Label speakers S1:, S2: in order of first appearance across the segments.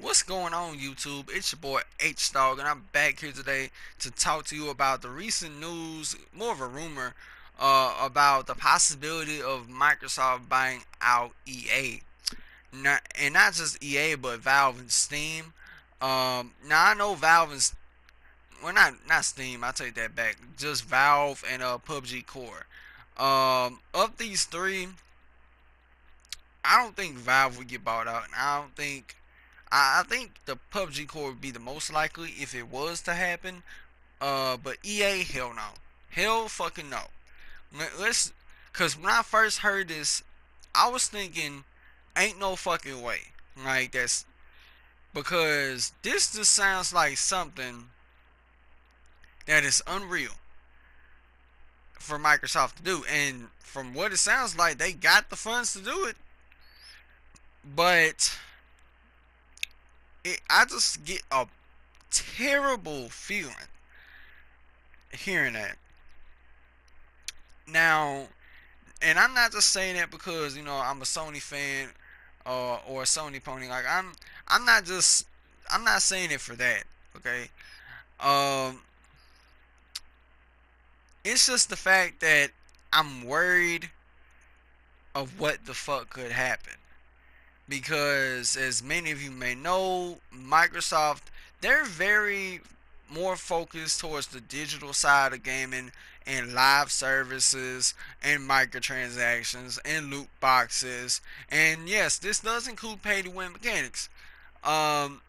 S1: What's going on, YouTube? It's your boy H Dog, and I'm back here today to talk to you about the recent news, more of a rumor, about the possibility of Microsoft buying out EA. Not just EA, but Valve and Steam. Now I know Valve and not Steam. I take that back. Just Valve and PUBG Core. Of these three, I don't think Valve would get bought out, and I don't think. I think the PUBG Core would be the most likely if it was to happen. But EA, hell no, hell fucking no. Let's, cause when I first heard this, I was thinking, ain't no fucking way. Like that's because this just sounds like something that is unreal for Microsoft to do, and from what it sounds like, they got the funds to do it. But I just get a terrible feeling hearing that. Now, and I'm not just saying that because I'm a Sony fan or a Sony pony. Like I'm not just I'm not saying it for that. Okay, um, it's just the fact that I'm worried of what the fuck could happen because, as many of you may know, Microsoft, they're very more focused towards the digital side of gaming and live services and microtransactions and loot boxes. And yes, this does include pay to win mechanics. Um,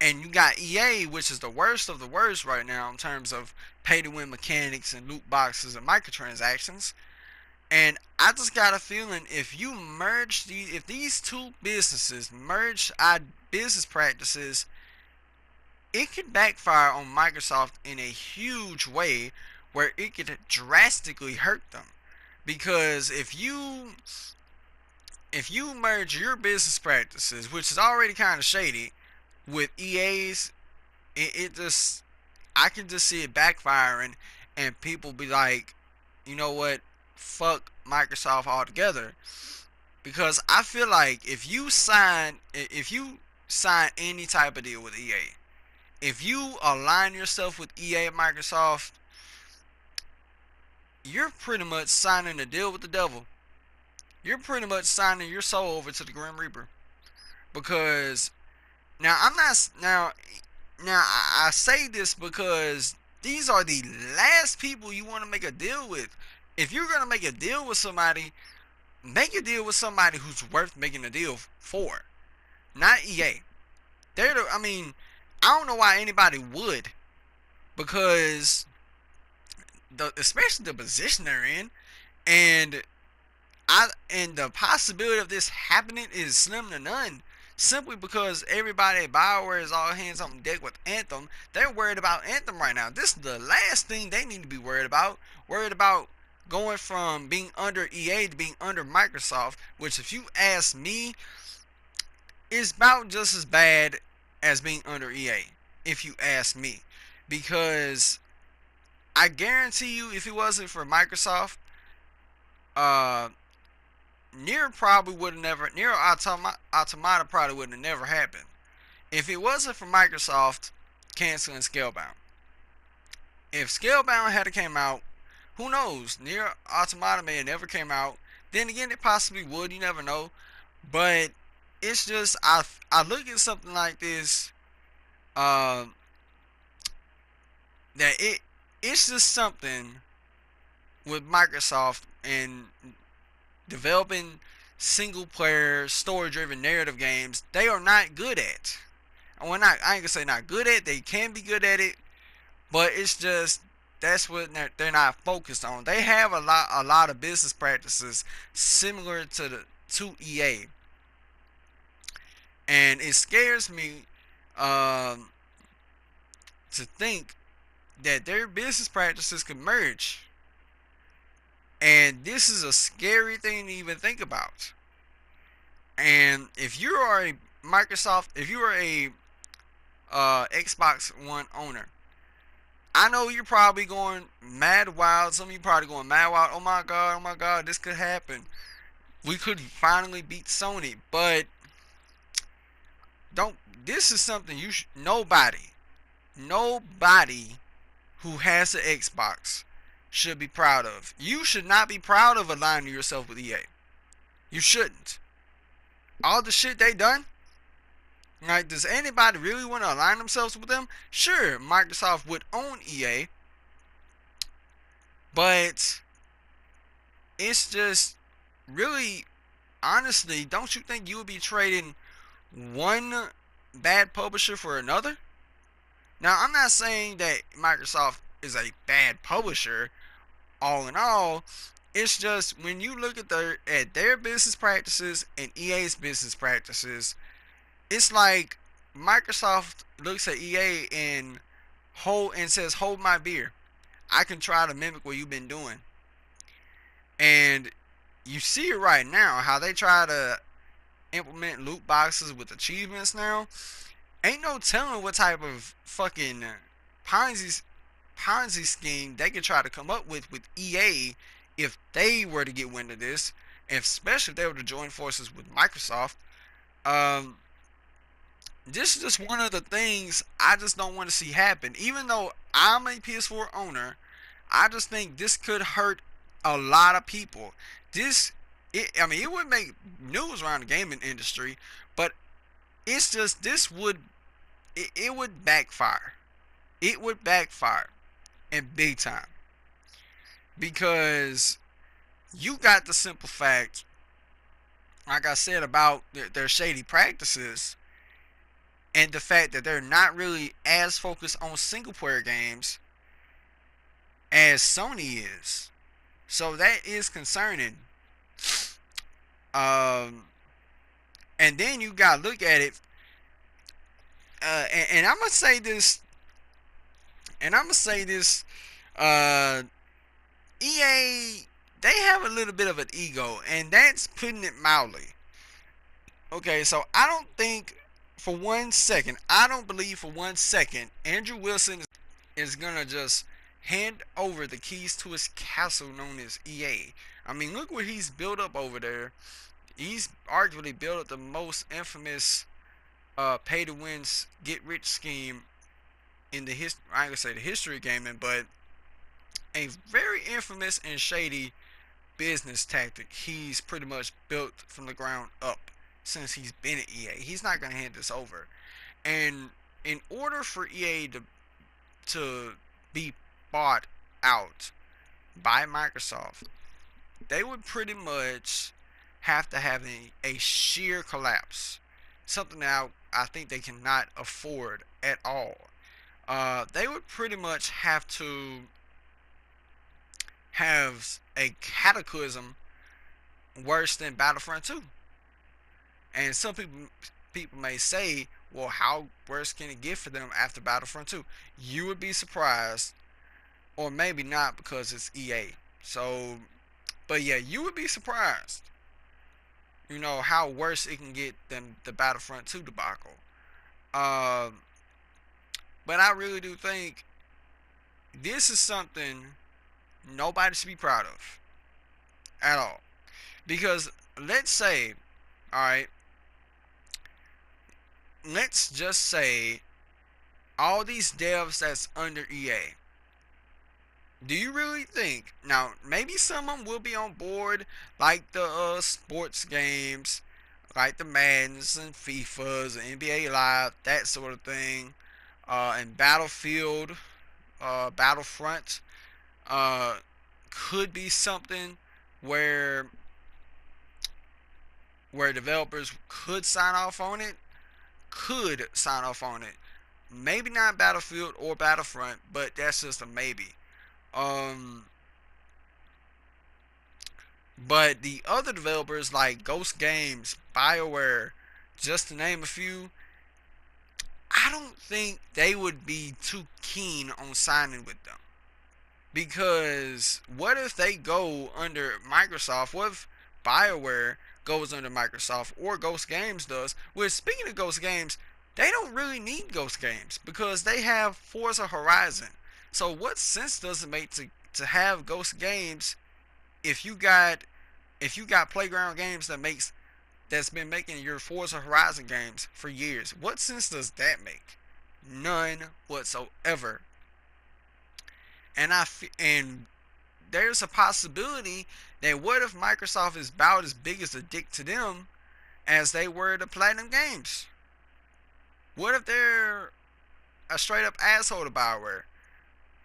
S1: and you got EA, which is the worst of the worst right now in terms of pay to win mechanics and loot boxes and microtransactions. And I just got a feeling if these two businesses merge business practices, it could backfire on Microsoft in a huge way where it could drastically hurt them. Because if you merge your business practices, which is already kind of shady, with EA's, it just I can just see it backfiring, and people be like, you know what, fuck Microsoft altogether. Because I feel like if you sign any type of deal with EA, if you align yourself with EA and Microsoft, you're pretty much signing a deal with the devil. You're pretty much signing your soul over to the Grim Reaper. Because now I'm not now I say this because these are the last people you want to make a deal with. If you're gonna make a deal with somebody, make a deal with somebody who's worth making a deal for, not EA. I mean, I don't know why anybody would, because especially the position they're in, and the possibility of this happening is slim to none. Simply because everybody at BioWare is all hands on deck with Anthem. They're worried about Anthem right now. This is the last thing they need to be worried about. Worried about going from being under EA to being under Microsoft, which, if you ask me, is about just as bad as being under EA, if you ask me. Because I guarantee you, if it wasn't for Microsoft, uh, Nier probably would have never. Nier Automata probably would have never happened if it wasn't for Microsoft canceling Scalebound. If Scalebound had came out, who knows? Nier Automata may have never came out. Then again, it possibly would. You never know. But it's just I look at something like this, uh, that it's just something with Microsoft and developing single player story driven narrative games they are not good at. Well, not I ain't gonna say not good at. They can be good at it, but it's just that's what they're not focused on. They have a lot of business practices similar to EA, and it scares me, um, to think that their business practices could merge. And this is a scary thing to even think about. And if you are a if you are a Xbox One owner, I know you're probably going mad wild. Some of you probably going mad wild. Oh my god, this could happen. We could finally beat Sony. But this is something nobody who has an Xbox should be proud of. You should not be proud of aligning yourself with EA. You shouldn't. All the shit they done. Like, does anybody really want to align themselves with them? Sure, Microsoft would own EA, but it's just really, honestly, don't you think you would be trading one bad publisher for another? Now, I'm not saying that Microsoft is a bad publisher, all in all. It's just when you look at their business practices and EA's business practices, it's like Microsoft looks at EA and says, "Hold my beer. I can try to mimic what you've been doing." And you see it right now how they try to implement loot boxes with achievements now. Ain't no telling what type of fucking Ponzi Ponzi scheme they could try to come up with EA if they were to get wind of this, and especially if they were to join forces with Microsoft. Um, this is just one of the things I just don't want to see happen. Even though I'm a PS4 owner, I just think this could hurt a lot of people. I mean, it would make news around the gaming industry, but it's just it would backfire. It would backfire, and big time, because you got the simple fact, like I said, about their shady practices, and the fact that they're not really as focused on single player games as Sony is. So that is concerning. Um, and then you gotta look at it, and I'm gonna say this, EA, they have a little bit of an ego, and that's putting it mildly. Okay, so I don't believe for one second Andrew Wilson is gonna just hand over the keys to his castle known as EA. I mean, look what he's built up over there. He's arguably built up the most infamous pay to win get rich scheme in the I ain't gonna say the history of gaming, but a very infamous and shady business tactic he's pretty much built from the ground up since he's been at EA. He's not gonna hand this over. And in order for EA to be bought out by Microsoft, they would pretty much have to have a sheer collapse, something that I think they cannot afford at all. They would pretty much have to have a cataclysm worse than Battlefront 2. And some people may say, well, how worse can it get for them after Battlefront 2? You would be surprised, or maybe not, because it's EA. So, but yeah, you would be surprised, how worse it can get than the Battlefront 2 debacle. But I really do think this is something nobody should be proud of at all. Because let's say, alright, let's just say all these devs that's under EA. Do you really think, now maybe some of them will be on board, like the sports games, like the Maddens and FIFAs and NBA Live, that sort of thing, and Battlefield, Battlefront, could be something where developers could sign off on it, maybe not Battlefield or Battlefront, but that's just a maybe. um but the other developers like Ghost Games, BioWare, just to name a few, I don't think they would be too keen on signing with them. Because what if they go under Microsoft? What if BioWare goes under Microsoft, or Ghost Games does? Well, speaking of Ghost Games, they don't really need Ghost Games because they have Forza Horizon. So what sense does it make to have Ghost Games if you got Playground Games that makes that's been making your Forza Horizon games for years. What sense does that make? None whatsoever. And there's a possibility that what if Microsoft is about as big as a dick to them as they were to Platinum Games? What if they're a straight up asshole to Bioware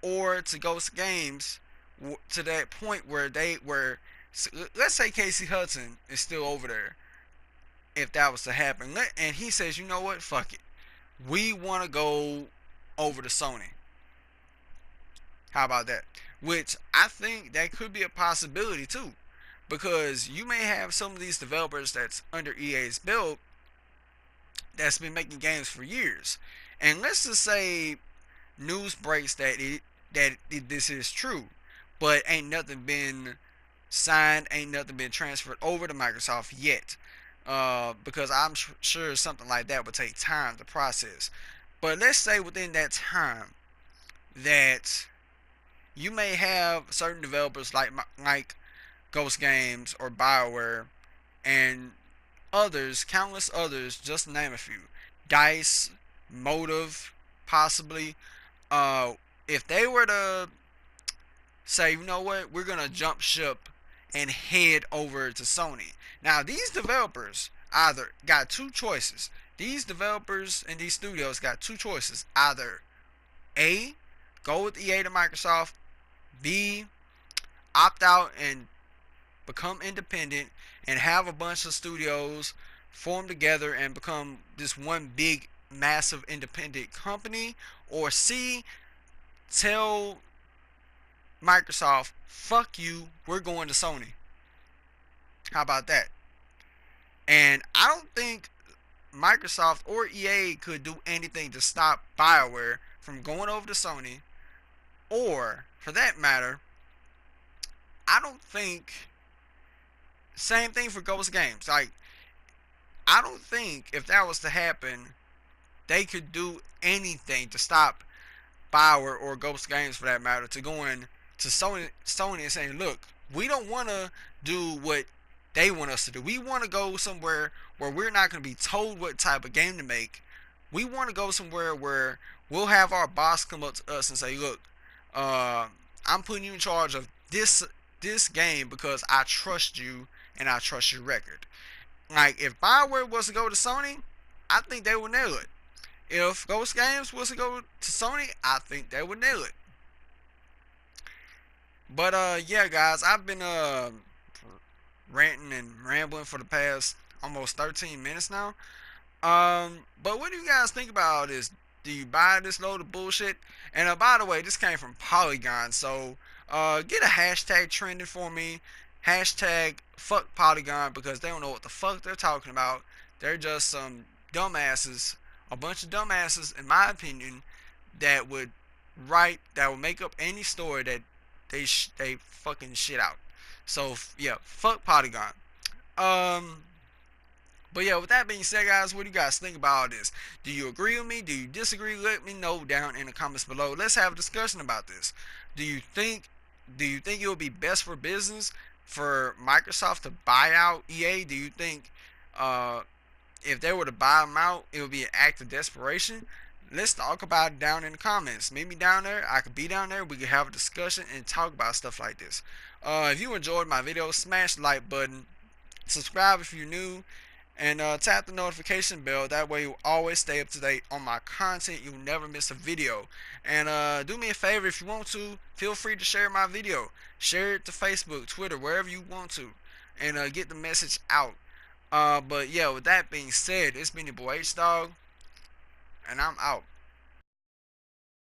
S1: or to Ghost Games to that point where they were? Let's say Casey Hudson is still over there. If that was to happen, and he says, you know what, fuck it, we want to go over to Sony. How about that? Which I think that could be a possibility too, because you may have some of these developers that's under EA's belt that's been making games for years, and let's just say news breaks this is true, but ain't nothing been signed, ain't nothing been transferred over to Microsoft yet, because I'm sure something like that would take time to process. But let's say within that time that you may have certain developers like Ghost Games or BioWare and others, countless others, just to name a few, Dice, Motive, possibly. Uh, if they were to say, you know what, we're gonna jump ship and head over to Sony. Now, these developers either got two choices. These developers and these studios got two choices. Either A, go with EA to Microsoft, B, opt out and become independent and have a bunch of studios form together and become this one big massive independent company, or C, tell Microsoft, fuck you, we're going to Sony. How about that? And I don't think Microsoft or EA could do anything to stop BioWare from going over to Sony, or for that matter, I don't think, same thing for Ghost Games. Like, I don't think if that was to happen, they could do anything to stop BioWare or Ghost Games for that matter to going to Sony and saying, look, we don't want to do what they want us to do. We want to go somewhere where we're not going to be told what type of game to make. We want to go somewhere where we'll have our boss come up to us and say, look, I'm putting you in charge of this game because I trust you and I trust your record. Like, if BioWare was to go to Sony, I think they would nail it. If Ghost Games was to go to Sony, I think they would nail it. But yeah, guys, I've been ranting and rambling for the past almost 13 minutes now. But what do you guys think about all this? Do you buy this load of bullshit? And by the way, this came from Polygon, so get a hashtag trending for me. Hashtag fuck Polygon, because they don't know what the fuck they're talking about. They're just some dumbasses, a bunch of dumbasses, in my opinion, that would make up any story that they fucking shit out. So yeah, fuck Polygon. Um, but yeah, with that being said, guys, what do you guys think about all this? Do you agree with me? Do you disagree? Let me know down in the comments below. Let's have a discussion about this. Do you think it would be best for business for Microsoft to buy out EA? Do you think if they were to buy them out, it would be an act of desperation? Let's talk about it down in the comments. Meet me down there. I could be down there. We could have a discussion and talk about stuff like this. If you enjoyed my video, smash the like button. Subscribe if you're new. And tap the notification bell. That way you'll always stay up to date on my content. You'll never miss a video. And do me a favor, if you want to, feel free to share my video. Share it to Facebook, Twitter, wherever you want to. And get the message out. But yeah, with that being said, it's been your boy H-Dog. And I'm out.